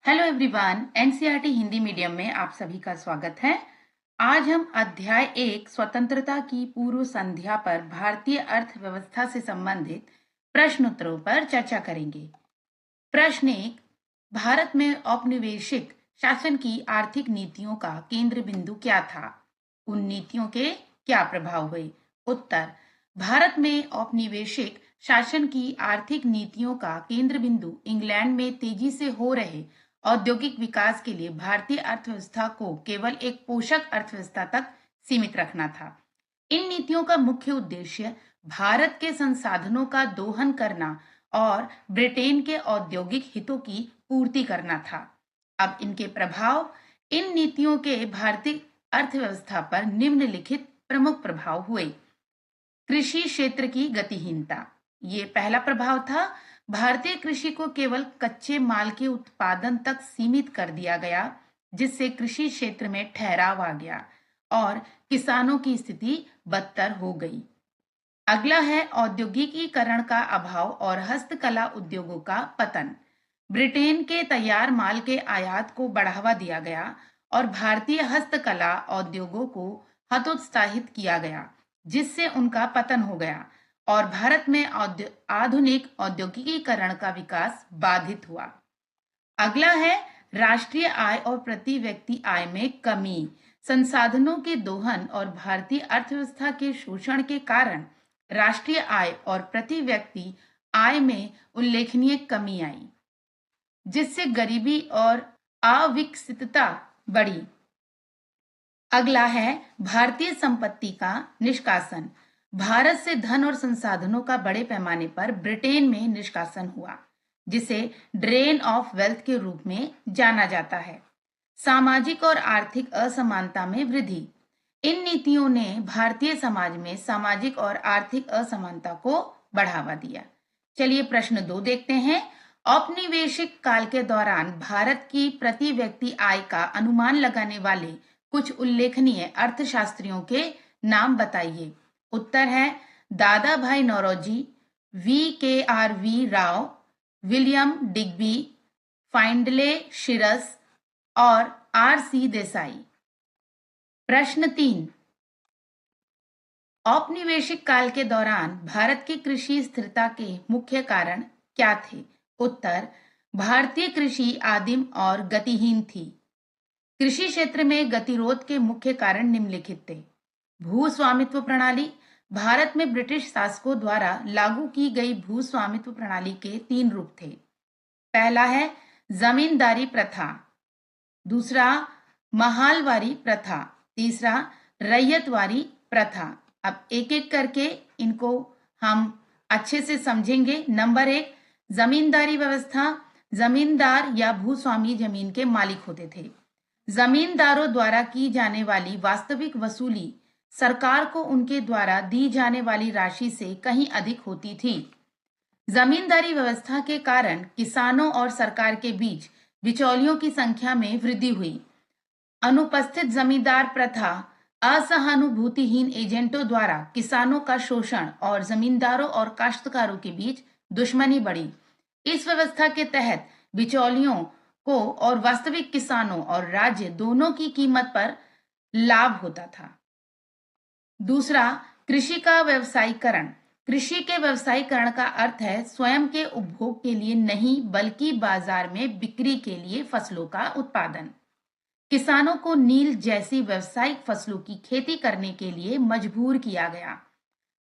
Hello everyone, NCERT Hindi medium में आप सभी का स्वागत है। आज हम अध्याय 1 स्वतंत्रता की पूर्व संध्या पर भारतीय अर्थव्यवस्था से संबंधित प्रश्न उत्तरों पर चर्चा करेंगे। प्रश्न 1, भारत में औपनिवेशिक शासन की आर्थिक नीतियों का केंद्र बिंदु क्या था? उन नीतियों के क्या प्रभाव हुए? उत्तर, भारत में औपनिवेशिक शासन की आर्थिक नीतियों का केंद्र बिंदु इंग्लैंड में तेजी से हो रहे औद्योगिक विकास के लिए भारतीय अर्थव्यवस्था को केवल एक पोषक अर्थव्यवस्था तक सीमित रखना था। इन नीतियों का मुख्य उद्देश्य भारत के संसाधनों का दोहन करना और ब्रिटेन के औद्योगिक हितों की पूर्ति करना था। अब इनके प्रभाव, इन नीतियों के भारतीय अर्थव्यवस्था पर निम्नलिखित प्रमुख प्रभाव हुए। कृषि क्षेत्र की गतिहीनता, ये पहला प्रभाव था। भारतीय कृषि को केवल कच्चे माल के उत्पादन तक सीमित कर दिया गया, जिससे कृषि क्षेत्र में ठहराव आ गया और किसानों की स्थिति बदतर हो गई। अगला है औद्योगिकीकरण का अभाव और हस्तकला उद्योगों का पतन। ब्रिटेन के तैयार माल के आयात को बढ़ावा दिया गया और भारतीय हस्तकला उद्योगों को हतोत्साहित किया गया, जिससे उनका पतन हो गया और भारत में आधुनिक औद्योगिकीकरण का विकास बाधित हुआ। अगला है राष्ट्रीय आय और प्रति व्यक्ति आय में कमी। संसाधनों के दोहन और भारतीय अर्थव्यवस्था के शोषण के कारण राष्ट्रीय आय और प्रति व्यक्ति आय में उल्लेखनीय कमी आई, जिससे गरीबी और अविकसितता बढ़ी। अगला है भारतीय संपत्ति का निष्कासन। भारत से धन और संसाधनों का बड़े पैमाने पर ब्रिटेन में निष्कासन हुआ, जिसे ड्रेन ऑफ वेल्थ के रूप में जाना जाता है। सामाजिक और आर्थिक असमानता में वृद्धि। इन नीतियों ने भारतीय समाज में सामाजिक और आर्थिक असमानता को बढ़ावा दिया। चलिए प्रश्न 2 देखते हैं। औपनिवेशिक काल के दौरान भारत की प्रति व्यक्ति आय का अनुमान लगाने वाले कुछ उल्लेखनीय अर्थशास्त्रियों के नाम बताइए। उत्तर है Dadabhai Naoroji, VKR Rao, William Digby, Findlay Shirras और RC देसाई। प्रश्न 3, औपनिवेशिक काल के दौरान भारत की कृषि स्थिरता के मुख्य कारण क्या थे? उत्तर, भारतीय कृषि आदिम और गतिहीन थी। कृषि क्षेत्र में गतिरोध के मुख्य कारण निम्नलिखित थे। भू स्वामित्व प्रणाली। भारत में ब्रिटिश शासकों द्वारा लागू की गई भू स्वामित्व प्रणाली के 3 रूप थे। पहला है जमींदारी प्रथा, दूसरा महालवारी प्रथा, तीसरा रैयतवारी प्रथा। अब एक एक करके इनको हम अच्छे से समझेंगे। नंबर 1, जमींदारी व्यवस्था। जमींदार या भूस्वामी जमीन के मालिक होते थे। जमींदारों द्वारा की जाने वाली वास्तविक वसूली सरकार को उनके द्वारा दी जाने वाली राशि से कहीं अधिक होती थी। जमींदारी व्यवस्था के कारण किसानों और सरकार के बीच बिचौलियों की संख्या में वृद्धि हुई। अनुपस्थित जमींदार प्रथा, असहानुभूतिहीन एजेंटों द्वारा किसानों का शोषण और जमींदारों और काश्तकारों के बीच दुश्मनी बढ़ी। इस व्यवस्था के तहत बिचौलियों को और वास्तविक किसानों और राज्य दोनों की कीमत पर लाभ होता था। दूसरा, कृषि का व्यवसायीकरण। कृषि के व्यवसायीकरण का अर्थ है स्वयं के उपभोग के लिए नहीं, बल्कि बाजार में बिक्री के लिए फसलों का उत्पादन। किसानों को नील जैसी व्यावसायिक फसलों की खेती करने के लिए मजबूर किया गया।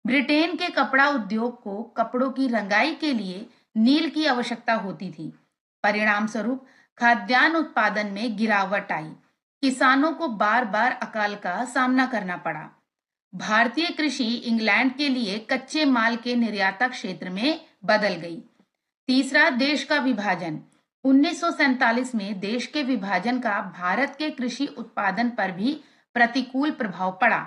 ब्रिटेन के कपड़ा उद्योग को कपड़ों की रंगाई के लिए नील की आवश्यकता होती थी। परिणाम स्वरूप खाद्यान्न उत्पादन में गिरावट आई। किसानों को बार बार अकाल का सामना करना पड़ा। भारतीय कृषि इंग्लैंड के लिए कच्चे माल के निर्यातक क्षेत्र में बदल गई। तीसरा, देश का विभाजन। 1947 में देश के विभाजन का भारत के कृषि उत्पादन पर भी प्रतिकूल प्रभाव पड़ा।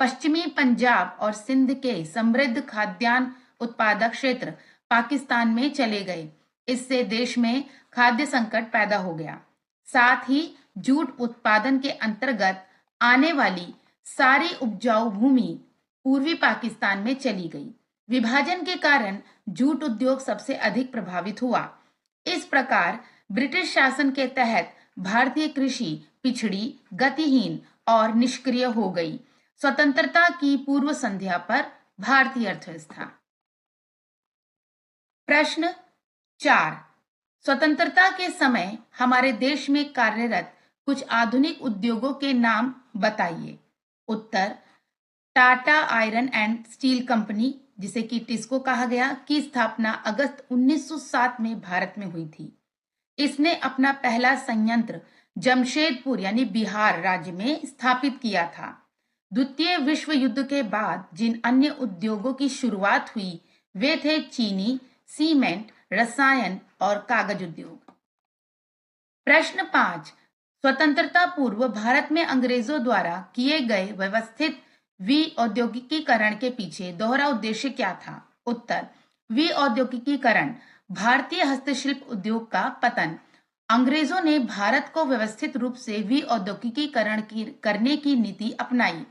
पश्चिमी पंजाब और सिंध के समृद्ध खाद्यान्न उत्पादक क्षेत्र पाकिस्तान में चले गए। इससे देश में खाद्य संकट पैदा हो गया। साथ ही जूट उत्पादन के अंतर्गत आने वाली सारी उपजाऊ भूमि पूर्वी पाकिस्तान में चली गई। विभाजन के कारण जूट उद्योग सबसे अधिक प्रभावित हुआ। इस प्रकार ब्रिटिश शासन के तहत भारतीय कृषि पिछड़ी, गतिहीन और निष्क्रिय हो गई। स्वतंत्रता की पूर्व संध्या पर भारतीय अर्थव्यवस्था। प्रश्न 4, स्वतंत्रता के समय हमारे देश में कार्यरत कुछ आधुनिक उद्योगों के नाम बताइए। उत्तर, Tata iron and steel company, जिसे कि टिस्को कहा गया, की स्थापना अगस्त 1907 में भारत में हुई थी। इसने अपना पहला संयंत्र जमशेदपुर यानी बिहार राज्य में स्थापित किया था। द्वितीय विश्व युद्ध के बाद जिन अन्य उद्योगों की शुरुआत हुई वे थे चीनी, सीमेंट, रसायन और कागज उद्योग। प्रश्न 5, स्वतंत्रता पूर्व भारत में अंग्रेजों द्वारा किए गए व्यवस्थित विऔद्योगिकीकरण के पीछे दोहरा उद्देश्य क्या था? उत्तर, विऔद्योगिकीकरण, भारतीय हस्तशिल्प उद्योग का पतन। अंग्रेजों ने भारत को व्यवस्थित रूप से विऔद्योगिकीकरण करने की नीति अपनाई।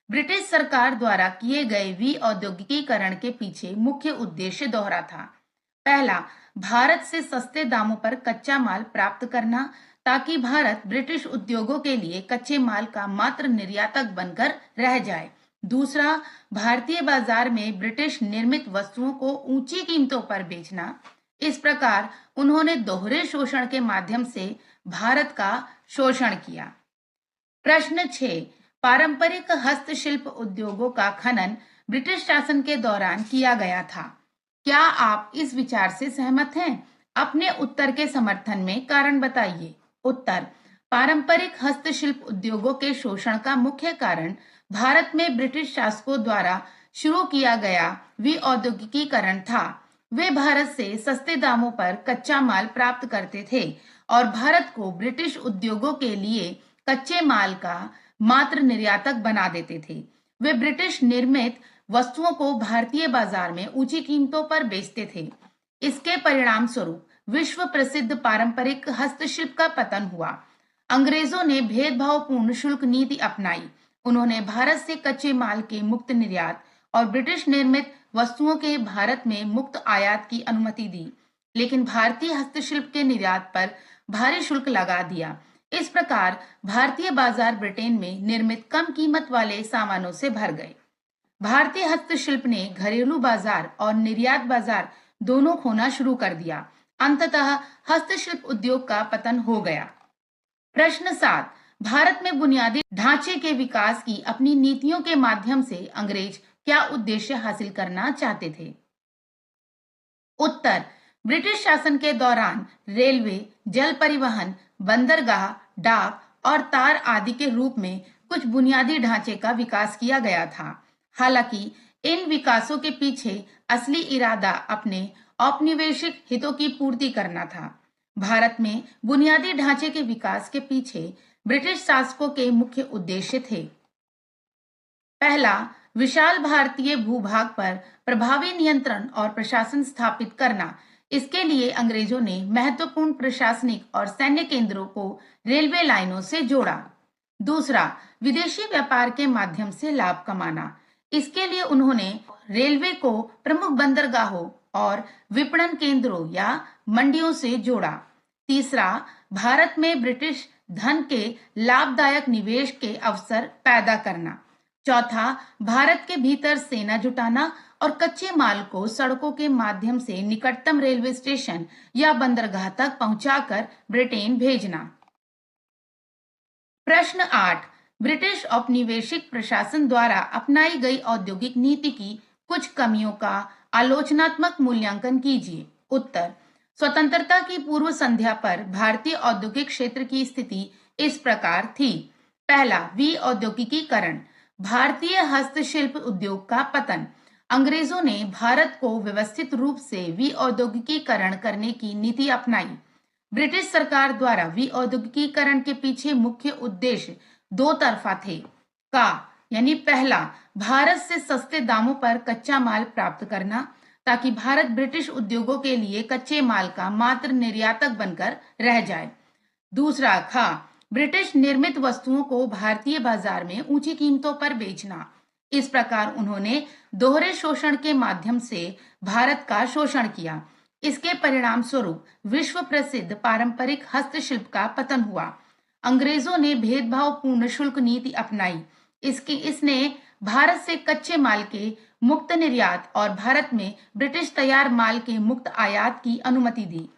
ब्रिटिश सरकार द्वारा किए गए विऔद्योगिकीकरण के पीछे मुख्य उद्देश्य दोहरा था। पहला, भारत से सस्ते दामों पर कच्चा माल प्राप्त करना ताकि भारत ब्रिटिश उद्योगों के लिए कच्चे माल का मात्र निर्यातक बनकर रह जाए। दूसरा, भारतीय बाजार में ब्रिटिश निर्मित वस्तुओं को ऊंची कीमतों पर बेचना। इस प्रकार उन्होंने दोहरे शोषण के माध्यम से भारत का शोषण किया। प्रश्न 6, पारंपरिक हस्तशिल्प उद्योगों का खनन ब्रिटिश शासन के दौरान किया गया था। क्या आप इस विचार से सहमत हैं? अपने उत्तर के समर्थन में कारण बताइए। उत्तर, पारंपरिक हस्तशिल्प उद्योगों के शोषण का मुख्य कारण भारत में ब्रिटिश शासकों द्वारा शुरू किया गया विऔद्योगिकीकरण था। वे भारत से सस्ते दामों पर कच्चा माल प्राप्त करते थे और भारत को ब्रिटिश उद्योगों के लिए कच्चे माल का मात्र निर्यातक बना देते थे। वे ब्रिटिश निर्मित वस्तुओं को भारतीय बाजार में ऊंची कीमतों पर बेचते थे। इसके परिणाम स्वरूप विश्व प्रसिद्ध पारंपरिक हस्तशिल्प का पतन हुआ। अंग्रेजों ने भेदभावपूर्ण शुल्क नीति अपनाई। उन्होंने भारत से कच्चे माल के मुक्त निर्यात और ब्रिटिश निर्मित वस्तुओं के भारत में मुक्त आयात की अनुमति दी, लेकिन भारतीय हस्तशिल्प के निर्यात पर भारी शुल्क लगा दिया। इस प्रकार भारतीय बाजार ब्रिटेन में निर्मित कम कीमत वाले सामानों से भर गए। भारतीय हस्तशिल्प ने घरेलू बाजार और निर्यात बाजार दोनों खोना शुरू कर दिया। अंततः हस्तशिल्प उद्योग का पतन हो गया। प्रश्न 7, भारत में बुनियादी ढांचे के विकास की अपनी नीतियों के माध्यम से अंग्रेज क्या उद्देश्य हासिल करना चाहते थे? उत्तर, ब्रिटिश शासन के दौरान रेलवे, जल परिवहन, बंदरगाह, डाक और तार आदि के रूप में कुछ बुनियादी ढांचे का विकास किया गया था। हालांकि इन विकासों के पीछे असली इरादा अपने औपनिवेशिक हितों की पूर्ति करना था। भारत में बुनियादी ढांचे के विकास के पीछे ब्रिटिश शासकों के मुख्य उद्देश्य थे। पहला, विशाल भारतीय भूभाग पर प्रभावी नियंत्रण और प्रशासन स्थापित करना। इसके लिए अंग्रेजों ने महत्वपूर्ण प्रशासनिक और सैन्य केंद्रों को रेलवे लाइनों से जोड़ा। दूसरा, विदेशी व्यापार के माध्यम से लाभ कमाना। इसके लिए उन्होंने रेलवे को प्रमुख बंदरगाहों और विपणन केंद्रों या मंडियों से जोड़ा। तीसरा, भारत में ब्रिटिश धन के लाभदायक निवेश के अवसर पैदा करना। चौथा, भारत के भीतर सेना जुटाना और कच्चे माल को सड़कों के माध्यम से निकटतम रेलवे स्टेशन या बंदरगाह तक पहुंचाकर ब्रिटेन भेजना। प्रश्न 8, ब्रिटिश औपनिवेशिक प्रशासन द्वारा अपनाई गई औद्योगिक नीति की कुछ कमियों का आलोचनात्मक मूल्यांकन कीजिए। उत्तर, स्वतंत्रता की पूर्व संध्या पर भारतीय औद्योगिक क्षेत्र की स्थिति इस प्रकार थी। पहला, विऔद्योगिकीकरण, भारतीय हस्तशिल्प उद्योग का पतन। अंग्रेजों ने भारत को व्यवस्थित रूप से विऔद्योगिकीकरण करने की नीति अपनाई। ब्रिटिश सरकार द्वारा विऔद्योगिकीकरण के पीछे मुख्य उद्देश्य दो तरफा थे। यानी पहला, भारत से सस्ते दामों पर कच्चा माल प्राप्त करना ताकि भारत ब्रिटिश उद्योगों के लिए कच्चे माल का मात्र निर्यातक बनकर रह जाए। दूसरा, ब्रिटिश निर्मित वस्तुओं को भारतीय बाजार में ऊंची कीमतों पर बेचना। इस प्रकार उन्होंने दोहरे शोषण के माध्यम से भारत का शोषण किया। इसके परिणाम स्वरूप विश्व प्रसिद्ध पारंपरिक हस्तशिल्प का पतन हुआ। अंग्रेजों ने भेदभावपूर्ण शुल्क नीति अपनाई। इसने भारत से कच्चे माल के मुक्त निर्यात और भारत में ब्रिटिश तैयार माल के मुक्त आयात की अनुमति दी,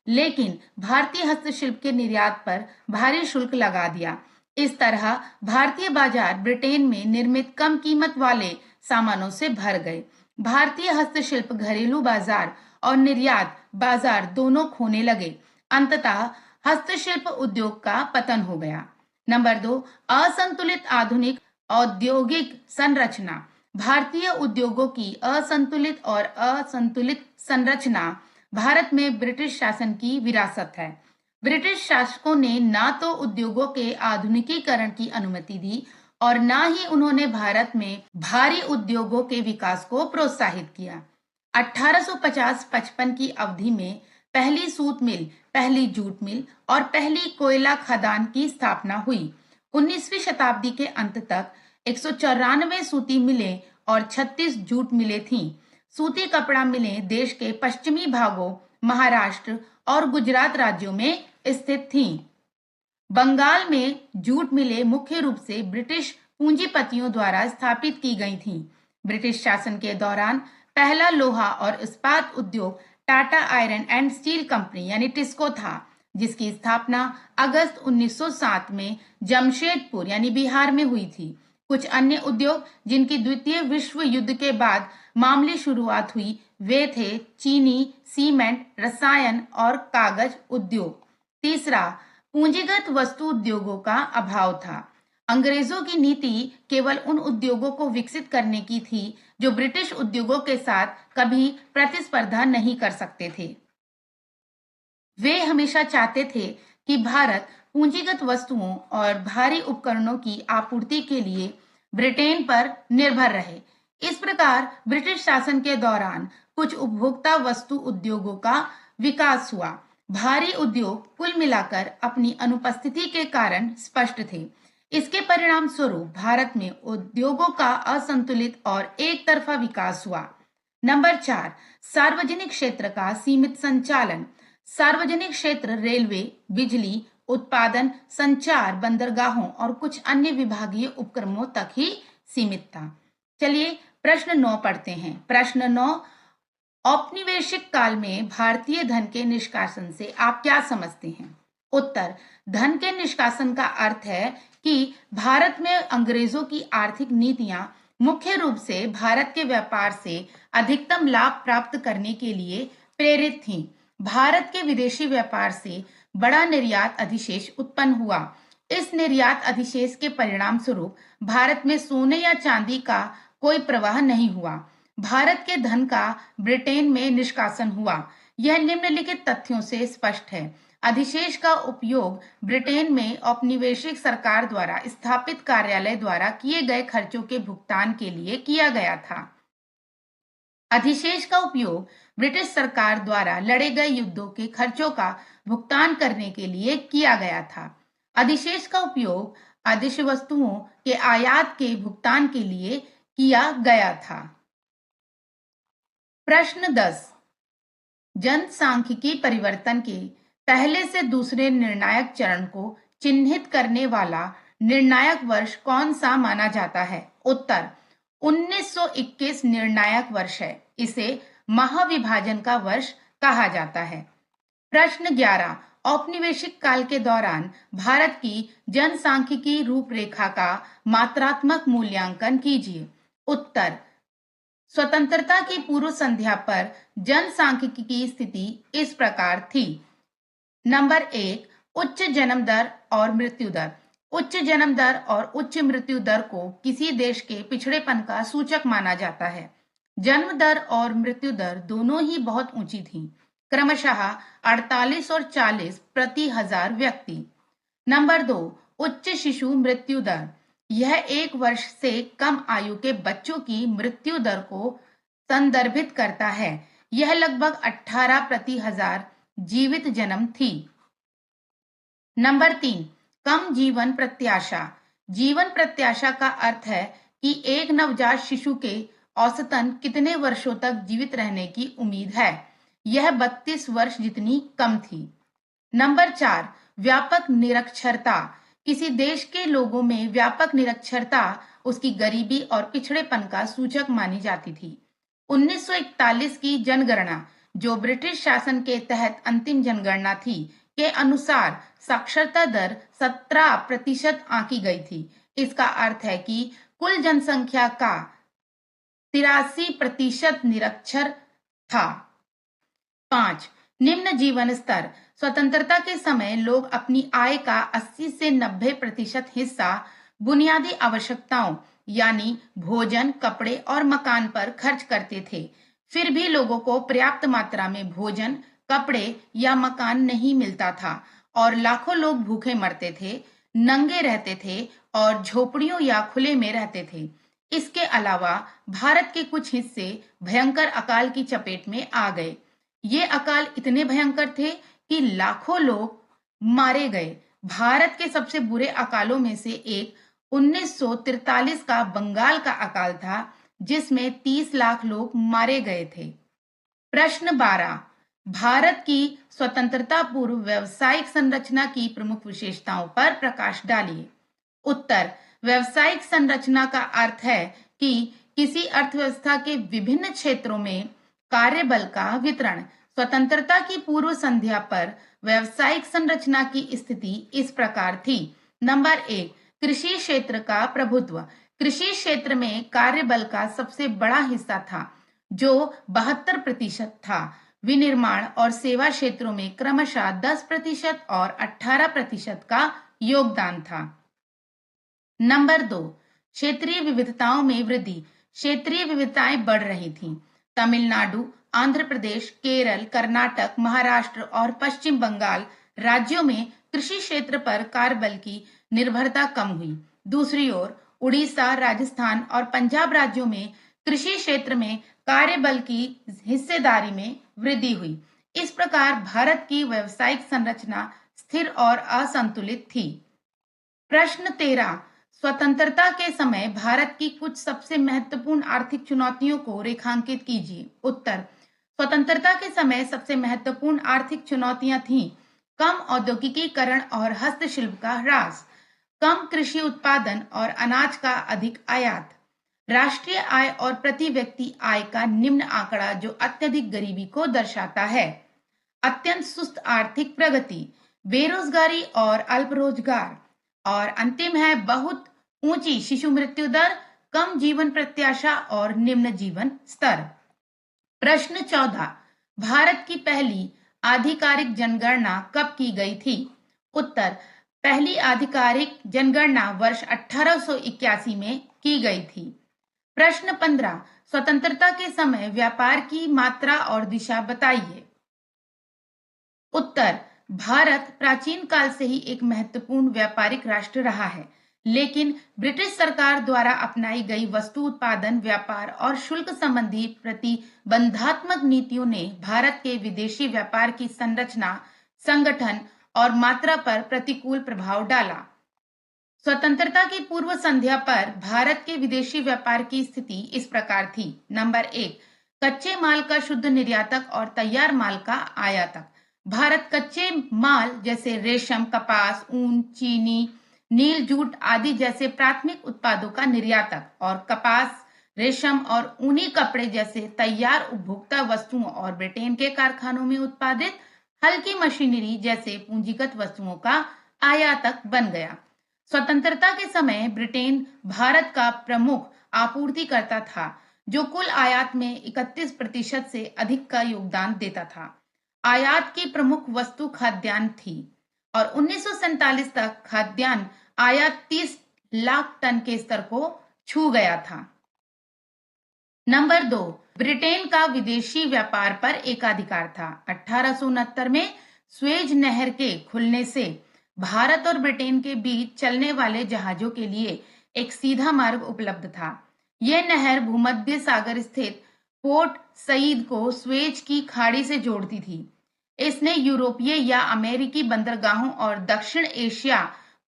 लेकिन भारतीय हस्तशिल्प के निर्यात पर भारी शुल्क लगा दिया। इस तरह भारतीय बाजार ब्रिटेन में निर्मित कम कीमत वाले सामानों से भर गए। भारतीय हस्तशिल्प घरेलू बाजार और निर्यात बाजार दोनों खोने लगे। अंततः हस्तशिल्प उद्योग का पतन हो गया। नंबर 2, असंतुलित आधुनिक औद्योगिक संरचना। भारतीय उद्योगों की असंतुलित संरचना भारत में ब्रिटिश शासन की विरासत है। ब्रिटिश शासकों ने ना तो उद्योगों के आधुनिकीकरण की अनुमति दी और ना ही उन्होंने भारत में भारी उद्योगों के विकास को प्रोत्साहित किया। 1850-55 की अवधि में पहली सूत मिल, पहली जूट मिल और पहली कोयला खदान की स्थापना हुई। 19वीं शताब्दी के अंत तक 194 सूती मिलें और 36 जूट मिलें थीं। सूती कपड़ा मिलें देश के पश्चिमी भागों, महाराष्ट्र और गुजरात राज्यों में स्थित थीं। बंगाल में जूट मिलें मुख्य रूप से ब्रिटिश पूंजीपतियों द्वारा स्थापित की गई थीं। ब्रिटिश शासन के दौरान पहला लोहा और इस्पात उद्योग Tata iron and steel company यानी टिस्को था, जिसकी स्थापना अगस्त 1907 में जमशेदपुर यानी बिहार में हुई थी। कुछ अन्य उद्योग जिनकी द्वितीय विश्व युद्ध के बाद मामूली शुरुआत हुई वे थे चीनी, सीमेंट, रसायन और कागज उद्योग। तीसरा, पूंजीगत वस्तु उद्योगों का अभाव था। अंग्रेजों की नीति केवल उन उद्योगों को विकसित करने की थी जो ब्रिटिश उद्योगों के साथ कभी प्रतिस्पर्धा नहीं कर सकते थे। वे हमेशा चाहते थे कि भारत पूंजीगत वस्तुओं और भारी उपकरणों की आपूर्ति के लिए ब्रिटेन पर निर्भर रहे। इस प्रकार ब्रिटिश शासन के दौरान कुछ उपभोक्ता वस्तु उद्योगों का विकास हुआ। भारी उद्योग कुल मिलाकर अपनी अनुपस्थिति के कारण स्पष्ट थे। इसके परिणाम स्वरूप भारत में उद्योगों का असंतुलित और एक तरफा विकास हुआ। नंबर 4, सार्वजनिक क्षेत्र का सीमित संचालन। सार्वजनिक क्षेत्र रेलवे, बिजली उत्पादन, संचार, बंदरगाहों और कुछ अन्य विभागीय उपक्रमों तक ही सीमित था। चलिए प्रश्न 9 पढ़ते हैं। प्रश्न 9, औपनिवेशिक काल में भारतीय धन के निष्कासन से आप क्या समझते हैं? उत्तर, धन के निष्कासन का अर्थ है कि भारत में अंग्रेजों की आर्थिक नीतियां मुख्य रूप से भारत के व्यापार से अधिकतम लाभ प्राप्त करने के लिए प्रेरित थीं। भारत के विदेशी व्यापार से बड़ा निर्यात अधिशेष उत्पन्न हुआ। इस निर्यात अधिशेष के परिणाम स्वरूप भारत में सोने या चांदी का कोई प्रवाह नहीं हुआ। भारत के धन का ब्रिटेन में निष्कासन हुआ। यह निम्नलिखित तथ्यों से स्पष्ट है। अधिशेष का उपयोग ब्रिटेन में औपनिवेशिक सरकार द्वारा स्थापित कार्यालय द्वारा किए गए खर्चों के भुगतान के लिए किया गया था। अधिशेष का उपयोग ब्रिटिश सरकार द्वारा लड़े गए युद्धों के खर्चों का भुगतान करने के लिए किया गया था। अधिशेष का उपयोग आदेश वस्तुओं के आयात के भुगतान के लिए किया गया था। प्रश्न 10, जनसांख्यिकी परिवर्तन के पहले से दूसरे निर्णायक चरण को चिन्हित करने वाला निर्णायक वर्ष कौन सा माना जाता है? उत्तर, 1921 निर्णायक वर्ष है। इसे महाविभाजन का वर्ष कहा जाता है। प्रश्न 11, औपनिवेशिक काल के दौरान भारत की जनसांख्यिकी रूपरेखा का मात्रात्मक मूल्यांकन कीजिए। उत्तर, स्वतंत्रता की पूर्व संध्या पर जनसांख्यिकी की स्थिति इस प्रकार थी। नंबर 1, उच्च जन्म दर और मृत्यु दर। उच्च जन्म दर और उच्च मृत्यु दर को किसी देश के पिछड़ेपन का सूचक माना जाता है। जन्म दर और मृत्यु दर दोनों ही बहुत ऊंची थी, क्रमशः 48 और 40 प्रति हजार व्यक्ति। नंबर 2, उच्च शिशु मृत्यु दर। यह 1 वर्ष से कम आयु के बच्चों की मृत्यु दर को संदर्भित करता है। यह लगभग 18 प्रति हजार जीवित जन्म थी। नंबर 3, कम जीवन प्रत्याशा। जीवन प्रत्याशा का अर्थ है कि एक नवजात शिशु के औसतन कितने वर्षों तक जीवित रहने की उम्मीद है। यह 32 वर्ष जितनी कम थी। नंबर 4, व्यापक निरक्षरता। किसी देश के लोगों में व्यापक निरक्षरता उसकी गरीबी और पिछड़ेपन का सूचक मानी जाती थी। 1941 की जनगणना, जो ब्रिटिश शासन के तहत अंतिम जनगणना थी, के अनुसार साक्षरता दर 17% आंकी गई थी। इसका अर्थ है कि कुल जनसंख्या का 83% निरक्षर था। 5, निम्न जीवन स्तर। स्वतंत्रता के समय लोग अपनी आय का 80 से 90% हिस्सा बुनियादी आवश्यकताओं यानी भोजन, कपड़े और मकान पर खर्च करते थे। फिर भी लोगों को पर्याप्त मात्रा में भोजन, कपड़े या मकान नहीं मिलता था और लाखों लोग भूखे मरते थे, नंगे रहते थे और झोपड़ियों या खुले में रहते थे। इसके अलावा भारत के कुछ हिस्से भयंकर अकाल की चपेट में आ गए। ये अकाल इतने भयंकर थे कि लाखों लोग मारे गए। भारत के सबसे बुरे अकालों में से एक 1943 का बंगाल का अकाल था, जिसमें 30 लाख लोग मारे गए थे। प्रश्न 12, भारत की स्वतंत्रता पूर्व व्यवसायिक संरचना की प्रमुख विशेषताओं पर प्रकाश डालिए। उत्तर, व्यवसायिक संरचना का अर्थ है कि किसी अर्थव्यवस्था के विभिन्न क्षेत्रों में कार्यबल का वितरण। स्वतंत्रता की पूर्व संध्या पर व्यवसायिक संरचना की स्थिति इस प्रकार थी। नंबर 1, कृषि क्षेत्र का प्रभुत्व। कृषि क्षेत्र में कार्यबल का सबसे बड़ा हिस्सा था, जो 72% था। विनिर्माण और सेवा क्षेत्रों में क्रमशः 10% और 18% का योगदान था। नंबर 2, क्षेत्रीय विविधताओं में वृद्धि। क्षेत्रीय विविधताएं बढ़ रही थीं। तमिलनाडु, आंध्र प्रदेश, केरल, कर्नाटक, महाराष्ट्र और पश्चिम बंगाल राज्यों में कृषि क्षेत्र पर कार्यबल की निर्भरता कम हुई। दूसरी ओर उड़ीसा, राजस्थान और पंजाब राज्यों में कृषि क्षेत्र में कार्यबल की हिस्सेदारी में वृद्धि हुई। इस प्रकार भारत की व्यावसायिक संरचना स्थिर और असंतुलित थी। प्रश्न 13, स्वतंत्रता के समय भारत की कुछ सबसे महत्वपूर्ण आर्थिक चुनौतियों को रेखांकित कीजिए। उत्तर, स्वतंत्रता के समय सबसे महत्वपूर्ण आर्थिक चुनौतियां थीं कम औद्योगिकीकरण और हस्तशिल्प का ह्रास, कम कृषि उत्पादन और अनाज का अधिक आयात, राष्ट्रीय आय और प्रति व्यक्ति आय का निम्न आंकड़ा जो अत्यधिक गरीबी को दर्शाता है, अत्यंत सुस्त आर्थिक प्रगति, बेरोजगारी और अल्प रोजगार, और अंतिम है बहुत ऊंची शिशु मृत्यु दर, कम जीवन प्रत्याशा और निम्न जीवन स्तर। प्रश्न 14, भारत की पहली आधिकारिक जनगणना कब की गई थी? उत्तर, पहली आधिकारिक जनगणना वर्ष 1881 में की गई थी। प्रश्न 15, स्वतंत्रता के समय व्यापार की मात्रा और दिशा बताइए। उत्तर, भारत प्राचीन काल से ही एक महत्वपूर्ण व्यापारिक राष्ट्र रहा है, लेकिन ब्रिटिश सरकार द्वारा अपनाई गई वस्तु उत्पादन, व्यापार और शुल्क संबंधी प्रतिबंधात्मक नीतियों ने भारत के विदेशी व्यापार की संरचना, संगठन और मात्रा पर प्रतिकूल प्रभाव डाला। स्वतंत्रता की पूर्व संध्या पर भारत के विदेशी व्यापार की स्थिति इस प्रकार थी। नंबर 1, कच्चे माल का शुद्ध निर्यातक और तैयार माल का आयातक। भारत कच्चे माल जैसे रेशम, कपास, ऊन, चीनी, नील, जूट आदि जैसे प्राथमिक उत्पादों का निर्यातक और कपास, रेशम और ऊनी कपड़े जैसे तैयार उपभोक्ता वस्तुओं और ब्रिटेन के कारखानों में उत्पादित हल्की मशीनरी जैसे पूंजीगत वस्तुओं का आयातक बन गया। स्वतंत्रता के समय ब्रिटेन भारत का प्रमुख आपूर्तिकर्ता था, जो कुल आयात में 31% से अधिक का योगदान देता था। आयात की प्रमुख वस्तु खाद्यान्न थी और 1947 तक खाद्यान्न आयात 30 लाख टन के स्तर को छू गया था। नंबर 2, ब्रिटेन का विदेशी व्यापार पर एकाधिकार था। 1869 में स्वेज नहर के खुलने से भारत और ब्रिटेन के बीच चलने वाले जहाजों के लिए एक सीधा मार्ग उपलब्ध था। यह नहर भूमध्य सागर स्थित पोर्ट सईद को स्वेज की खाड़ी से जोड़ती थी। इसने यूरोपीय या अमेरिकी बंदरगाहों और दक्षिण एशिया,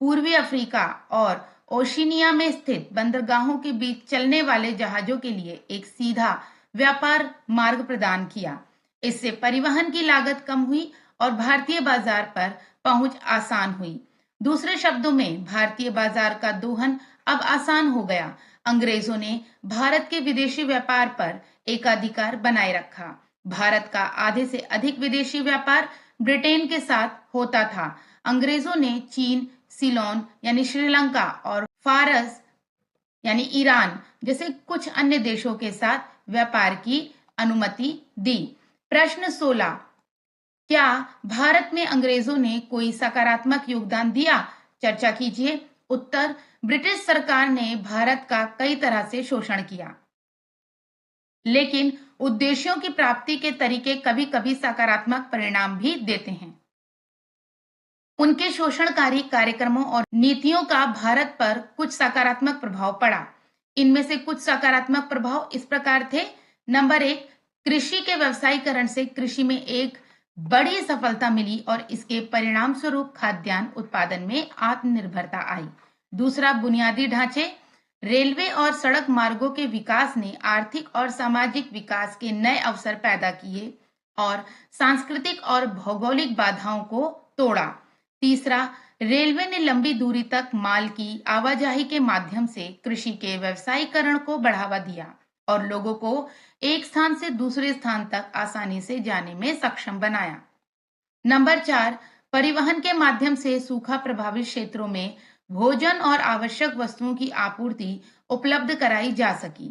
पूर्वी अफ्रीका और ओशिनिया में स्थित बंदरगाहों के बीच चलने वाले जहाजों के लिए एक सीधा व्यापार मार्ग प्रदान किया। इससे परिवहन की लागत कम हुई और भारतीय बाजार पर पहुंच आसान हुई। दूसरे शब्दों में भारतीय बाजार का दोहन अब आसान हो गया। अंग्रेजों ने भारत के विदेशी व्यापार पर एकाधिकार बनाए रखा। भारत का आधे से अधिक विदेशी व्यापार ब्रिटेन के साथ होता था। अंग्रेजों ने चीन, सिलोन यानी श्रीलंका और फारस यानी ईरान जैसे कुछ अन्य देशों के साथ व्यापार की अनुमति दी। प्रश्न 16, क्या भारत में अंग्रेजों ने कोई सकारात्मक योगदान दिया? चर्चा कीजिए। उत्तर, ब्रिटिश सरकार ने भारत का कई तरह से शोषण किया, लेकिन उद्देश्यों की प्राप्ति के तरीके कभी-कभी सकारात्मक परिणाम भी देते हैं। उनके शोषणकारी कार्यक्रमों और नीतियों का भारत पर कुछ सकारात्मक प्रभाव पड़ा। इनमें से कुछ सकारात्मक प्रभाव इस प्रकार थे। नंबर 1, कृषि के व्यवसायीकरण से कृषि में एक बड़ी सफलता मिली और इसके परिणाम स्वरूप खाद्यान्न उत्पादन में आत्मनिर्भरता आई। दूसरा, बुनियादी ढांचे, रेलवे और सड़क मार्गों के विकास ने आर्थिक और सामाजिक विकास के नए अवसर पैदा किए और सांस्कृतिक और भौगोलिक बाधाओं को तोड़ा। तीसरा, रेलवे ने लंबी दूरी तक माल की आवाजाही के माध्यम से कृषि के व्यवसायीकरण को बढ़ावा दिया और लोगों को एक स्थान से दूसरे स्थान तक आसानी से जाने में सक्षम बनाया। नंबर 4, परिवहन के माध्यम से सूखा प्रभावित क्षेत्रों में भोजन और आवश्यक वस्तुओं की आपूर्ति उपलब्ध कराई जा सकी।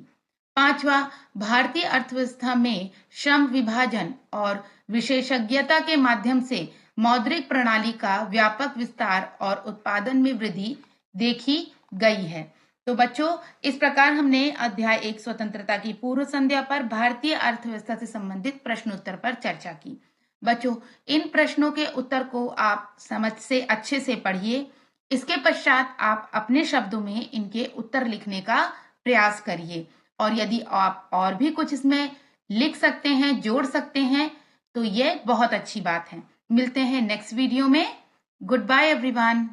पांचवा, भारतीय अर्थव्यवस्था में श्रम विभाजन और विशेषज्ञता के माध्यम से मौद्रिक प्रणाली का व्यापक विस्तार और उत्पादन में वृद्धि देखी गई है। तो बच्चों, इस प्रकार हमने अध्याय 1 स्वतंत्रता की पूर्व संध्या पर भारतीय अर्थव्यवस्था से संबंधित प्रश्न उत्तर पर चर्चा की। बच्चों, इन प्रश्नों के उत्तर को आप समझ से अच्छे से पढ़िए। इसके पश्चात आप अपने शब्दों में इनके उत्तर लिखने का प्रयास करिए और यदि आप और भी कुछ इसमें लिख सकते हैं, जोड़ सकते हैं, तो ये बहुत अच्छी बात है। मिलते हैं नेक्स्ट वीडियो में। Goodbye everyone.